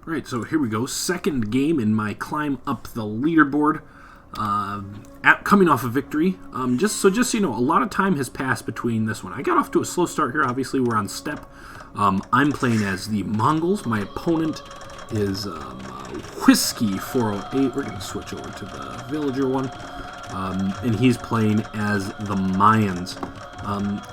Right, so here we go. Second game in my climb up the leaderboard. Coming off a victory. Just so you know, a lot of time has passed between this one. I got off to a slow start here. Obviously, we're on Steppe. I'm playing as the Mongols. My opponent is Whiskey 408. We're going to switch over to the villager one. And he's playing as the Mayans.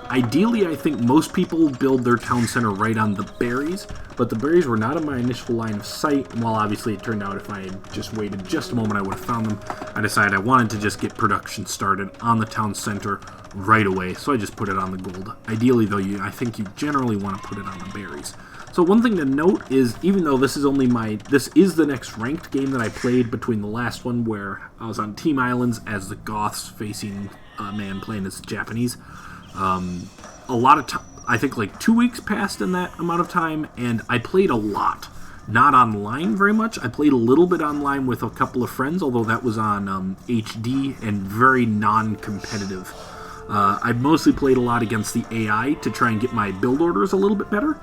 Ideally, I think most people build their town center right on the berries, but the berries were not in my initial line of sight. Well, obviously, it turned out if I had just waited just a moment, I would have found them. I decided I wanted to just get production started on the town center right away, so I just put it on the gold. Ideally, though, I think you generally want to put it on the berries. So one thing to note is, even though this is the next ranked game that I played between the last one where I was on Team Islands as the Goths facing a man playing as Japanese. A lot of time, I think like 2 weeks passed in that amount of time, and I played a lot. Not online very much. I played a little bit online with a couple of friends, although that was on HD and very non-competitive. I mostly played a lot against the AI to try and get my build orders a little bit better,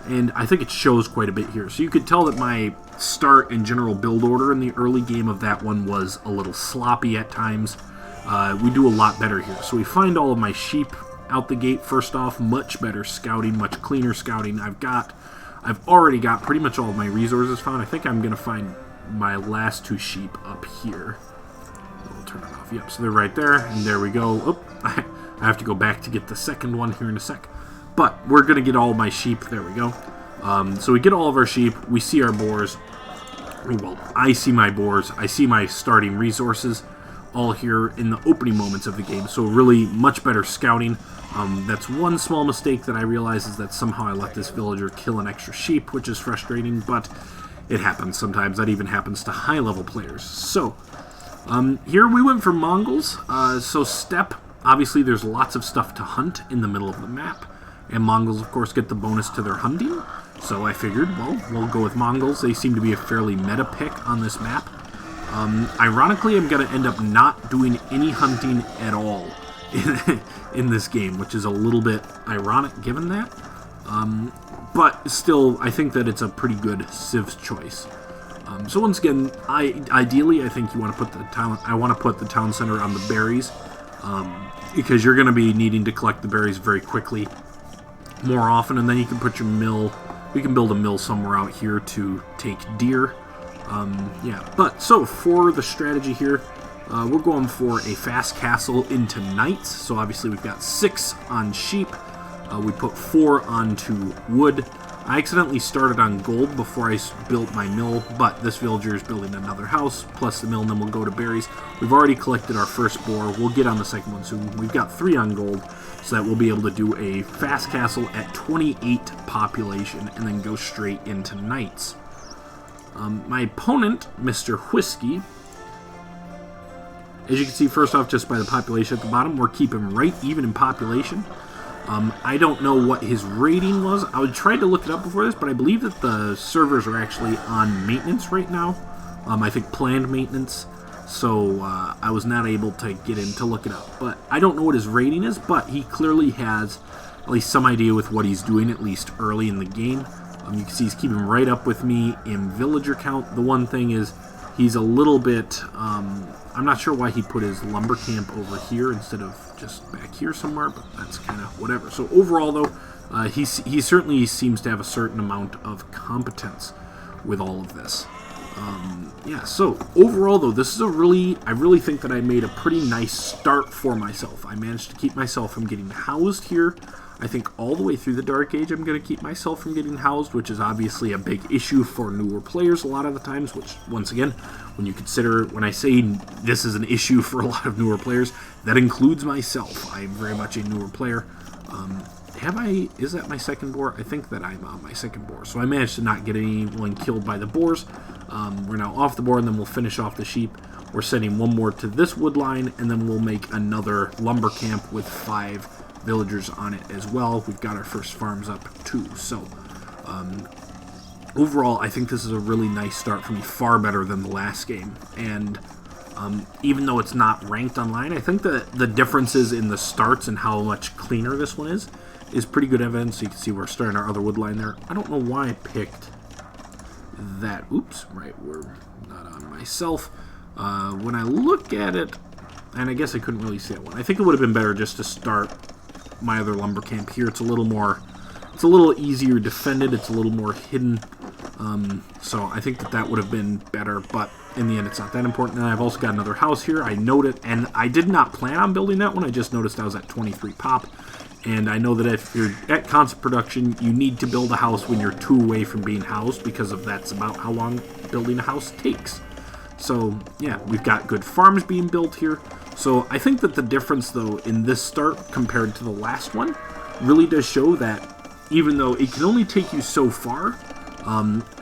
and I think it shows quite a bit here. So you could tell that my start and general build order in the early game of that one was a little sloppy at times. We do a lot better here. So we find all of my sheep out the gate first off. Much better scouting, much cleaner scouting. I've already got pretty much all of my resources found. I think I'm going to find my last two sheep up here. We'll turn it off. Yep, so they're right there, and there we go. Oop, I have to go back to get the second one here in a sec. But we're going to get all of my sheep. There we go. So we get all of our sheep. We see our boars. Well, I see my boars. I see my starting resources all here in the opening moments of the game. So really much better scouting. That's one small mistake that I realize is that somehow I let this villager kill an extra sheep, which is frustrating, but it happens sometimes. That even happens to high-level players. So, here we went for Mongols. So Steppe, obviously there's lots of stuff to hunt in the middle of the map, and Mongols, of course, get the bonus to their hunting. So I figured, well, we'll go with Mongols. They seem to be a fairly meta pick on this map. Ironically, I'm going to end up not doing any hunting at all in this game, which is a little bit ironic given that. But still, I think that it's a pretty good Civ's choice. So once again, ideally, I think you want to put I want to put the town center on the berries, because you're going to be needing to collect the berries very quickly, more often, and then you can put your mill. We can build a mill somewhere out here to take deer. So for the strategy here, we're going for a fast castle into knights. So obviously we've got 6 on sheep. We put 4 onto wood. I accidentally started on gold before I built my mill, but this villager is building another house, plus the mill, and then we'll go to berries. We've already collected our first boar. We'll get on the second one soon. We've got 3 on gold, so that we'll be able to do a fast castle at 28 population, and then go straight into knights. My opponent, Mr. Whiskey, as you can see, first off, just by the population at the bottom, we're keeping right even in population. I don't know what his rating was. I would try to look it up before this, but I believe that the servers are actually on maintenance right now. I think planned maintenance, so I was not able to get in to look it up. But I don't know what his rating is, but he clearly has at least some idea with what he's doing, at least early in the game. You can see he's keeping right up with me in villager count. The one thing is he's a little bit, I'm not sure why he put his lumber camp over here instead of just back here somewhere, but that's kind of whatever. So overall, though, he certainly seems to have a certain amount of competence with all of this. So overall, though, this is I really think that I made a pretty nice start for myself. I managed to keep myself from getting housed here. I think all the way through the Dark Age I'm going to keep myself from getting housed, which is obviously a big issue for newer players a lot of the times, which, once again, when I say this is an issue for a lot of newer players, that includes myself. I'm very much a newer player. Is that my second boar? I think that I'm on my second boar. So I managed to not get anyone killed by the boars. We're now off the boar, and then we'll finish off the sheep. We're sending one more to this wood line, and then we'll make another lumber camp with 5 villagers on it as well. We've got our first farms up too. So overall, I think this is a really nice start for me, far better than the last game. And even though it's not ranked online, I think that the differences in the starts and how much cleaner this one is pretty good evidence. So you can see we're starting our other wood line there. I don't know why I picked that. Oops, right, we're not on myself. When I look at it, and I guess I couldn't really see that one. I think it would have been better just to start my other lumber camp here. It's a little easier defended. It's a little more hidden. So I think that would have been better, but in the end it's not that important. And I've also got another house here. I noted, and I did not plan on building that one. I just noticed I was at 23 pop. And I know that if you're at constant production, you need to build a house when you're 2 away from being housed, because that's about how long building a house takes. So, yeah, we've got good farms being built here. So I think that the difference, though, in this start compared to the last one really does show that even though it can only take you so far,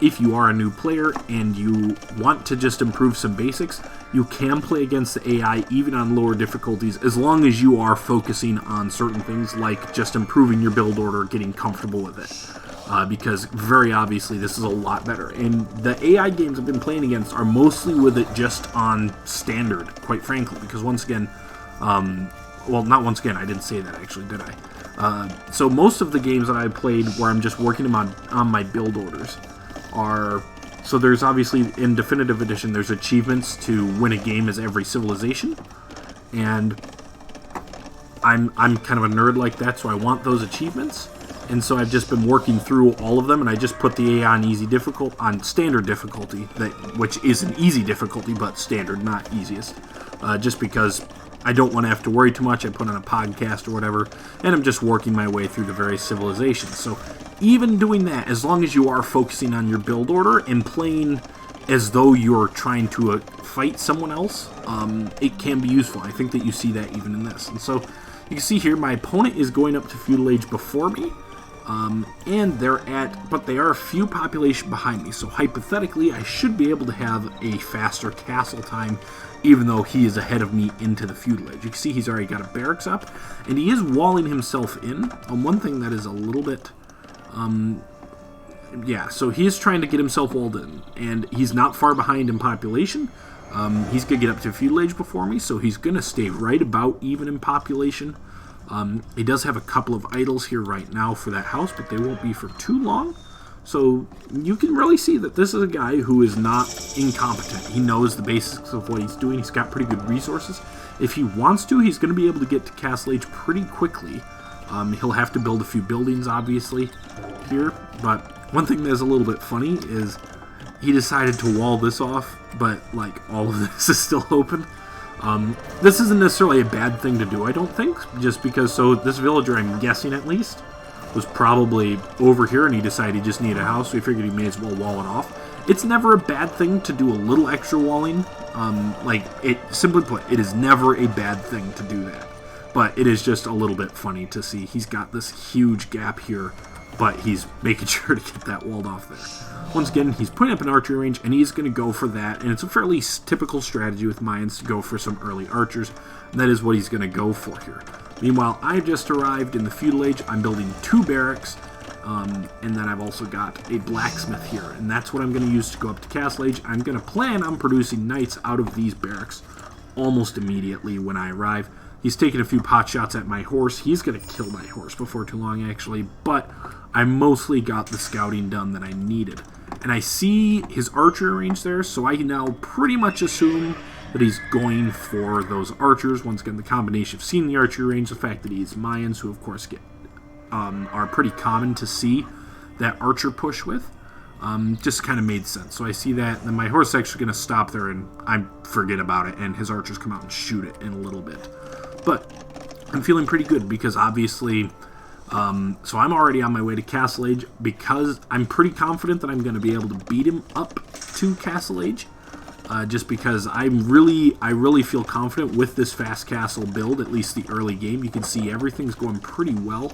if you are a new player and you want to just improve some basics, you can play against the AI even on lower difficulties, as long as you are focusing on certain things like just improving your build order, getting comfortable with it. Because very obviously this is a lot better. And the AI games I've been playing against are mostly with it just on standard, quite frankly, because once again, well, not once again, I didn't say that actually, did I? So most of the games that I played where I'm just working them on my build orders are... So there's obviously, in Definitive Edition, there's achievements to win a game as every civilization, and I'm kind of a nerd like that, so I want those achievements, and so I've just been working through all of them, and I just put the AI on standard difficulty, which is an easy difficulty, but standard, not easiest, just because I don't want to have to worry too much. I put on a podcast or whatever, and I'm just working my way through the various civilizations. So even doing that, as long as you are focusing on your build order and playing as though you're trying to fight someone else, it can be useful. I think that you see that even in this. And so you can see here, my opponent is going up to feudal age before me, and but they are a few population behind me. So hypothetically, I should be able to have a faster castle time, even though he is ahead of me into the feudal age. You can see he's already got a barracks up, and he is walling himself in. One thing that is a little bit... yeah, so he is trying to get himself walled in, and he's not far behind in population. He's going to get up to feudal age before me, so he's going to stay right about even in population. He does have a couple of idols here right now for that house, but they won't be for too long. So you can really see that this is a guy who is not incompetent. He knows the basics of what he's doing. He's got pretty good resources. If he wants to, he's going to be able to get to Castle Age pretty quickly. He'll have to build a few buildings, obviously, here. But one thing that's a little bit funny is he decided to wall this off, but, like, all of this is still open. This isn't necessarily a bad thing to do, I don't think, just because, so this villager, I'm guessing at least, was probably over here, and he decided he just needed a house, so he figured he may as well wall it off. It's never a bad thing to do a little extra walling. Simply put, it is never a bad thing to do that. But it is just a little bit funny to see. He's got this huge gap here, but he's making sure to get that walled off there. Once again, he's putting up an archery range, and he's going to go for that, and it's a fairly typical strategy with Mayans to go for some early archers, and that is what he's going to go for here. Meanwhile, I've just arrived in the feudal age. I'm building 2 barracks, and then I've also got a blacksmith here, and that's what I'm going to use to go up to Castle Age. I'm going to plan on producing knights out of these barracks almost immediately when I arrive. He's taking a few pot shots at my horse. He's going to kill my horse before too long, actually, but I mostly got the scouting done that I needed. And I see his archery range there, so I can now pretty much assume that he's going for those archers. Once again, the combination of seeing the archery range, the fact that he is Mayans, who of course are pretty common to see that archer push with, just kind of made sense. So I see that, and then my horse is actually going to stop there, and I forget about it, and his archers come out and shoot it in a little bit. But I'm feeling pretty good because obviously, so I'm already on my way to Castle Age because I'm pretty confident that I'm going to be able to beat him up to Castle Age. Just because I really feel confident with this fast castle build, at least the early game. You can see everything's going pretty well.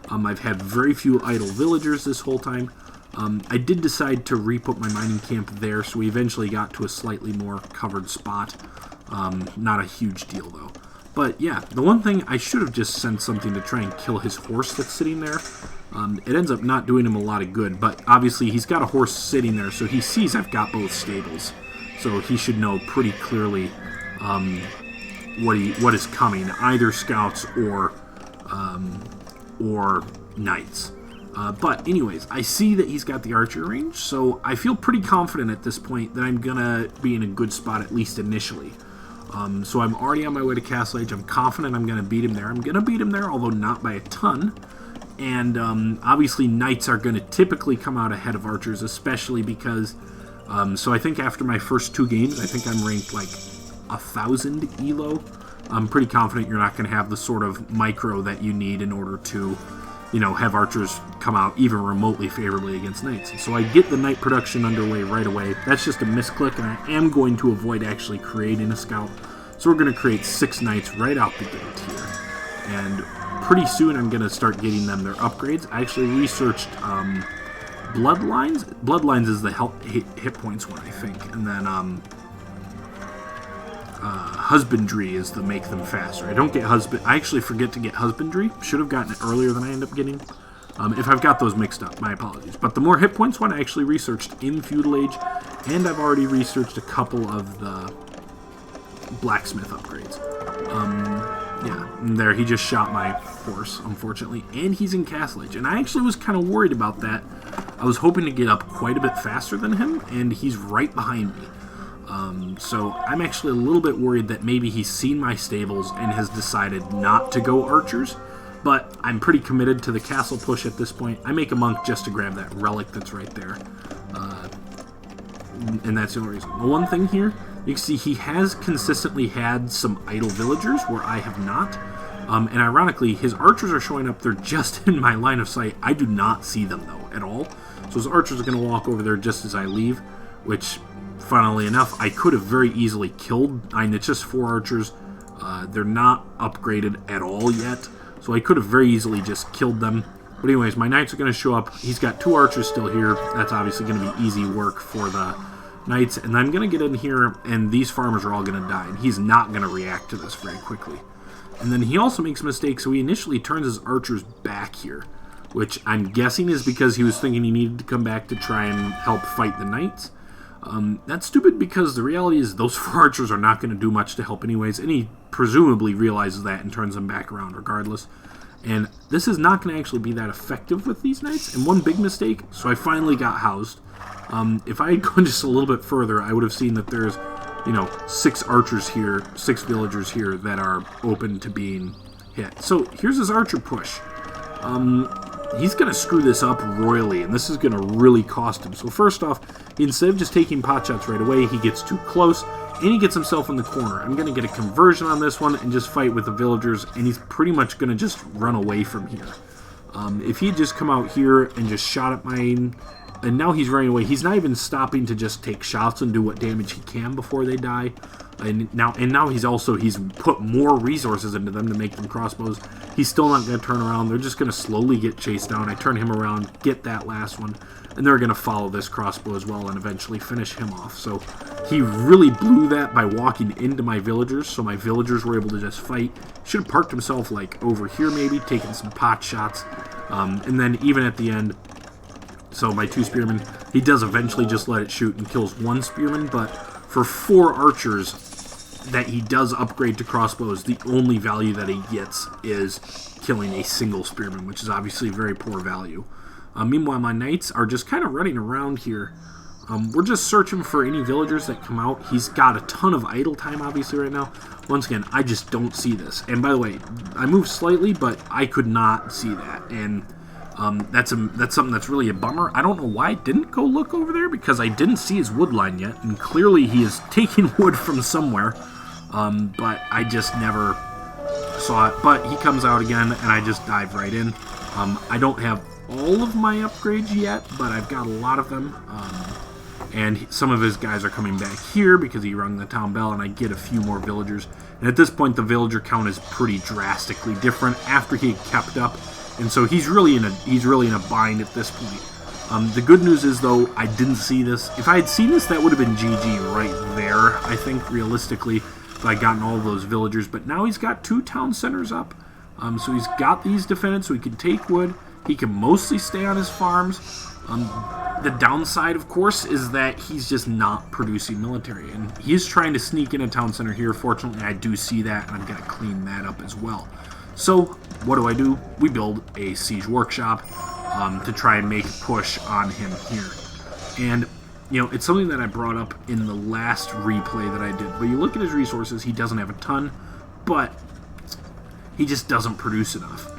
I've had very few idle villagers this whole time. I did decide to re-put my mining camp there, so we eventually got to a slightly more covered spot. Not a huge deal, though. But yeah, the one thing, I should have just sent something to try and kill his horse that's sitting there. It ends up not doing him a lot of good, but obviously he's got a horse sitting there, so he sees I've got both stables. So he should know pretty clearly what is coming, either scouts or knights. But anyways, I see that he's got the archer range, so I feel pretty confident at this point that I'm going to be in a good spot, at least initially. So I'm already on my way to Castle Age. I'm confident I'm going to beat him there. I'm going to beat him there, although not by a ton. And obviously knights are going to typically come out ahead of archers, especially because... so I think after my first 2 games, I think I'm ranked like 1,000 elo. I'm pretty confident you're not going to have the sort of micro that you need in order to, you know, have archers come out even remotely favorably against knights. And so I get the knight production underway right away. That's just a misclick, and I am going to avoid actually creating a scout. So we're going to create 6 knights right out the gate here. And pretty soon I'm going to start getting them their upgrades. I actually researched Bloodlines. Bloodlines is the hit points one, I think. And then Husbandry is the make them faster. I don't get I actually forget to get Husbandry. Should have gotten it earlier than I end up getting. If I've got those mixed up, my apologies. But the more hit points one I actually researched in Feudal Age, and I've already researched a couple of the blacksmith upgrades. Yeah, and there, he just shot my horse, unfortunately, and he's in Castle Age. And I actually was kind of worried about that. I was hoping to get up quite a bit faster than him, and he's right behind me. So I'm actually a little bit worried that maybe he's seen my stables and has decided not to go archers. But I'm pretty committed to the castle push at this point. I make a monk just to grab that relic that's right there. And that's the only reason. The one thing here, you can see he has consistently had some idle villagers where I have not. And ironically, his archers are showing up. They're just in my line of sight. I do not see them, though, at all. So his archers are going to walk over there just as I leave, which, funnily enough, I could have very easily killed. I mean, it's just 4 archers. They're not upgraded at all yet, so I could have very easily just killed them. But anyways, my knights are going to show up. He's got 2 archers still here. That's obviously going to be easy work for the knights. And I'm going to get in here, and these farmers are all going to die. And he's not going to react to this very quickly. And then he also makes a mistake, so he initially turns his archers back here, which I'm guessing is because he was thinking he needed to come back to try and help fight the knights. That's stupid because the reality is those 4 archers are not going to do much to help anyways, and he presumably realizes that and turns them back around regardless. And this is not going to actually be that effective with these knights. And one big mistake, so I finally got housed. If I had gone just a little bit further, I would have seen that there's, 6 archers here, 6 villagers here that are open to being hit. So here's his archer push. He's going to screw this up royally, and this is going to really cost him. So first off, instead of just taking pot shots right away, he gets too close, and he gets himself in the corner. I'm going to get a conversion on this one and just fight with the villagers, and he's pretty much going to just run away from here. If he had just come out here and just shot at mine, and now he's running away, he's not even stopping to just take shots and do what damage he can before they die. And now he's put more resources into them to make them crossbows. He's still not going to turn around. They're just going to slowly get chased down. I turn him around, get that last one, and they're going to follow this crossbow as well and eventually finish him off. So he really blew that by walking into my villagers, so my villagers were able to just fight. Should have parked himself like over here maybe, taking some pot shots, and then even at the end, so my 2 spearmen, he does eventually just let it shoot and kills 1 spearman, but for 4 archers that he does upgrade to crossbows, the only value that he gets is killing a single spearman, which is obviously very poor value. Meanwhile, my knights are just kind of running around here. We're just searching for any villagers that come out. He's got a ton of idle time, obviously, right now. Once again, I just don't see this. And by the way, I moved slightly, but I could not see that. And that's something that's really a bummer. I don't know why I didn't go look over there, because I didn't see his wood line yet, and clearly he is taking wood from somewhere, but I just never saw it. But he comes out again, and I just dive right in. I don't have all of my upgrades yet, but I've got a lot of them, and some of his guys are coming back here because he rung the town bell, and I get a few more villagers. And at this point, the villager count is pretty drastically different after he kept up. And so he's really in a bind at this point. The good news is, though, I didn't see this. If I had seen this, that would have been GG right there, I think, realistically, if I'd gotten all of those villagers. But now he's got 2 town centers up. So he's got these defended, so he can take wood. He can mostly stay on his farms. The downside, of course, is that he's just not producing military. And he is trying to sneak in a town center here. Fortunately, I do see that, and I'm going to clean that up as well. So, what do? We build a siege workshop. to try and make a push on him here. And, it's something that I brought up in the last replay that I did. But you look at his resources, he doesn't have a ton, but he just doesn't produce enough.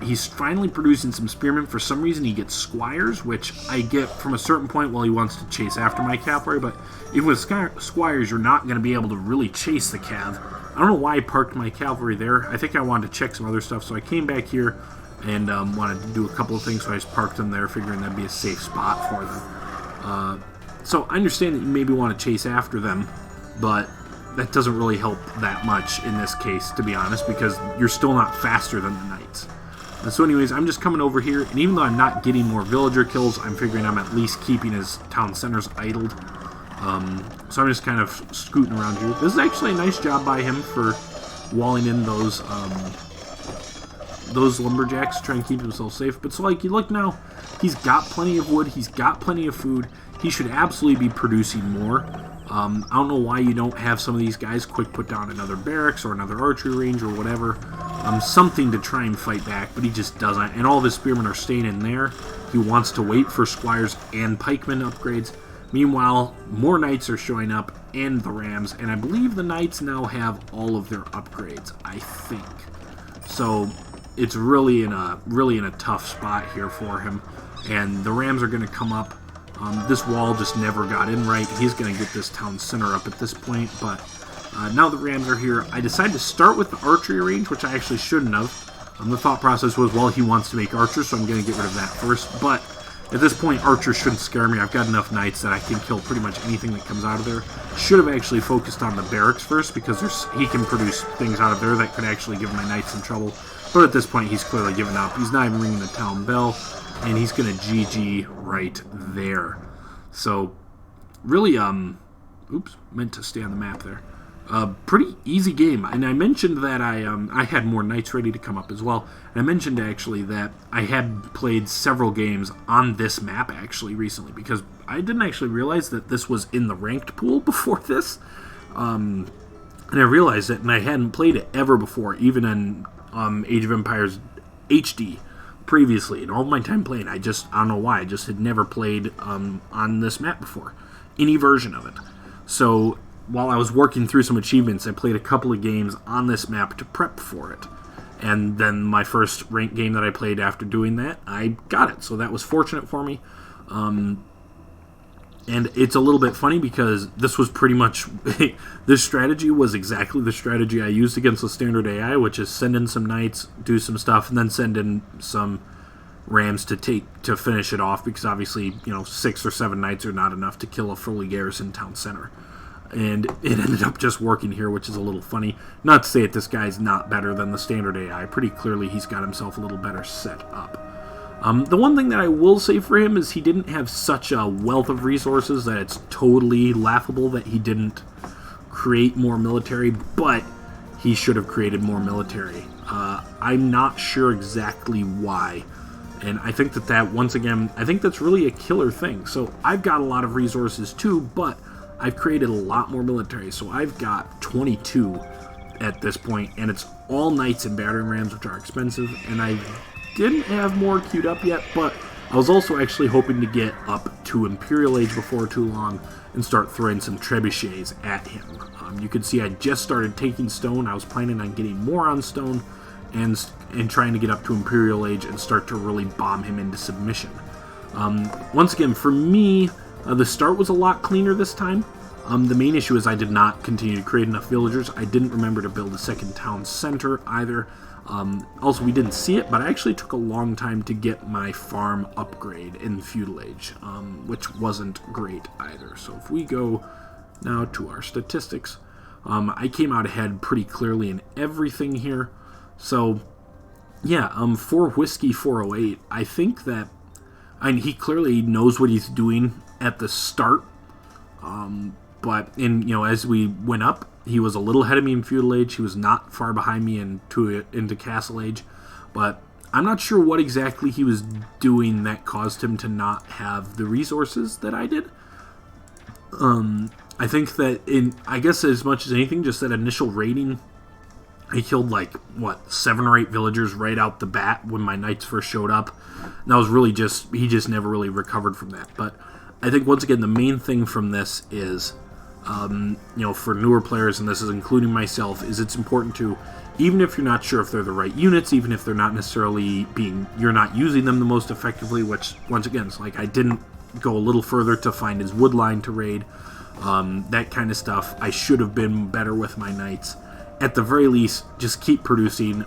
He's finally producing some spearmen. For some reason, he gets squires, which I get from a certain point while he wants to chase after my cavalry. But even with squires, you're not going to be able to really chase the cav. I don't know why I parked my cavalry there. I think I wanted to check some other stuff, so I came back here and wanted to do a couple of things, so I just parked them there, figuring that'd be a safe spot for them. So I understand that you maybe want to chase after them, but that doesn't really help that much in this case, to be honest, because you're still not faster than the knights. And so anyways, I'm just coming over here, and even though I'm not getting more villager kills, I'm figuring I'm at least keeping his town centers idled. So I'm just kind of scooting around here. This is actually a nice job by him for walling in those lumberjacks, trying to keep himself safe. But so, like, you look now, he's got plenty of wood, he's got plenty of food. He should absolutely be producing more. I don't know why you don't have some of these guys quick put down another barracks or another archery range or whatever. Something to try and fight back, but he just doesn't. And all of his spearmen are staying in there. He wants to wait for squires and pikemen upgrades. Meanwhile, more knights are showing up and the rams, and I believe the knights now have all of their upgrades, I think. So it's really in a tough spot here for him, and the rams are going to come up. This wall just never got in right. He's going to get this town center up at this point, but now the rams are here. I decided to start with the archery range, which I actually shouldn't have. The thought process was, well, he wants to make archers, so I'm going to get rid of that first, but at this point, archers shouldn't scare me. I've got enough knights that I can kill pretty much anything that comes out of there. Should have actually focused on the barracks first, because he can produce things out of there that could actually give my knights some trouble. But at this point, he's clearly given up. He's not even ringing the town bell, and he's going to GG right there. So, really, oops, meant to stay on the map there. Pretty easy game, and I mentioned that I had more knights ready to come up as well. And I mentioned actually that I had played several games on this map actually recently, because I didn't actually realize that this was in the ranked pool before this. And I realized it, and I hadn't played it ever before, even in Age of Empires HD previously. And all of my time playing, I don't know why, I just had never played on this map before, any version of it. So while I was working through some achievements, I played a couple of games on this map to prep for it. And then my first ranked game that I played after doing that, I got it. So that was fortunate for me. And it's a little bit funny because this was pretty much... this strategy was exactly the strategy I used against the standard AI, which is send in some knights, do some stuff, and then send in some rams to finish it off, because obviously, 6 or 7 knights are not enough to kill a fully garrisoned town center. And it ended up just working here, which is a little funny. Not to say that this guy's not better than the standard AI. Pretty clearly he's got himself a little better set up. The one thing that I will say for him is he didn't have such a wealth of resources that it's totally laughable that he didn't create more military, but he should have created more military. I'm not sure exactly why. And I think that once again, I think that's really a killer thing. So I've got a lot of resources too, but I've created a lot more military. So I've got 22 at this point, and it's all knights and battering rams, which are expensive, and I didn't have more queued up yet, but I was also actually hoping to get up to Imperial Age before too long and start throwing some trebuchets at him. You can see I just started taking stone. I was planning on getting more on stone and trying to get up to Imperial Age and start to really bomb him into submission. Once again, for me, the start was a lot cleaner this time. The main issue is I did not continue to create enough villagers. I didn't remember to build a second town center either. Also, we didn't see it, but I actually took a long time to get my farm upgrade in Feudal Age, which wasn't great either. So if we go now to our statistics, I came out ahead pretty clearly in everything here. So, yeah, for Whiskey 408, I think that he clearly knows what he's doing at the start. But as we went up, he was a little ahead of me in Feudal Age. He was not far behind me into Castle Age. But I'm not sure what exactly he was doing that caused him to not have the resources that I did. I think that I guess as much as anything, just that initial raiding, He killed like, what, 7 or 8 villagers right out the bat when my knights first showed up. And that was really he just never really recovered from that. But I think, once again, the main thing from this is, for newer players, and this is including myself, is it's important to, even if you're not sure if they're the right units, even if they're not necessarily you're not using them the most effectively, which, once again, it's like I didn't go a little further to find his wood line to raid, that kind of stuff. I should have been better with my knights. At the very least, just keep producing,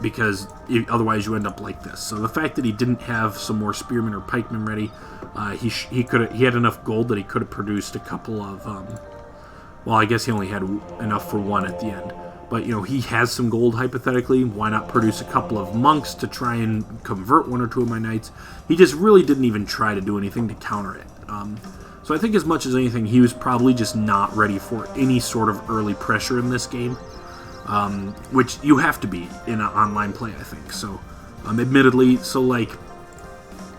because otherwise you end up like this. So the fact that he didn't have some more spearmen or pikemen ready, he had enough gold that he could have produced a couple of, well, I guess he only had enough for one at the end. But, he has some gold, hypothetically. Why not produce a couple of monks to try and convert 1 or 2 of my knights? He just really didn't even try to do anything to counter it. So I think, as much as anything, he was probably just not ready for any sort of early pressure in this game. Which you have to be in an online play, I think. So, admittedly,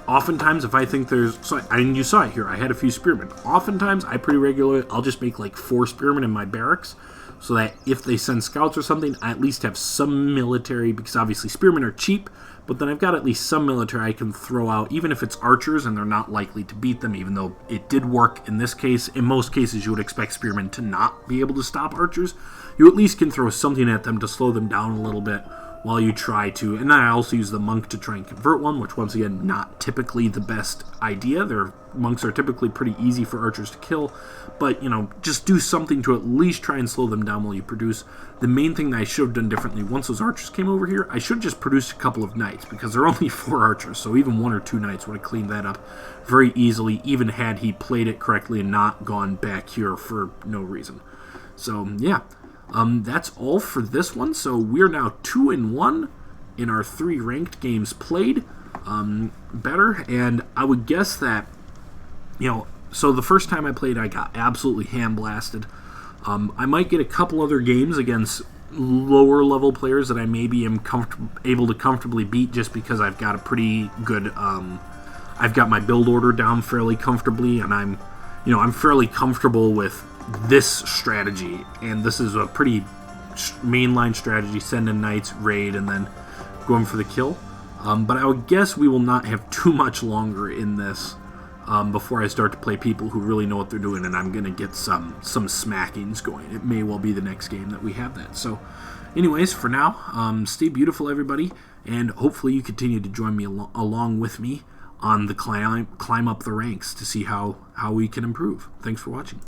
oftentimes if I think and you saw it here, I had a few spearmen. Oftentimes, I'll just make like 4 spearmen in my barracks, so that if they send scouts or something, I at least have some military, because obviously spearmen are cheap, but then I've got at least some military I can throw out, even if it's archers and they're not likely to beat them, even though it did work in this case. In most cases, you would expect spearmen to not be able to stop archers. You at least can throw something at them to slow them down a little bit while you try to. And then I also use the monk to try and convert one, which, once again, not typically the best idea. Monks are typically pretty easy for archers to kill, but, just do something to at least try and slow them down while you produce. The main thing that I should have done differently, once those archers came over here, I should have just produced a couple of knights, because there are only 4 archers, so even 1 or 2 knights would have cleaned that up very easily, even had he played it correctly and not gone back here for no reason. So, yeah. That's all for this one. So we're now 2-1 in our 3 ranked games played. Better, and I would guess that, so the first time I played, I got absolutely hand-blasted. I might get a couple other games against lower-level players that I maybe am able to comfortably beat, just because I've got a pretty good, I've got my build order down fairly comfortably, and I'm fairly comfortable with this strategy, and this is a pretty mainline strategy: send in knights, raid, and then going for the kill. But I would guess we will not have too much longer in this before I start to play people who really know what they're doing, and I'm going to get some smackings going. It may well be the next game that we have that. So anyways, for now, stay beautiful, everybody, and hopefully you continue to join me along with me on the climb up the ranks to see how we can improve. Thanks for watching.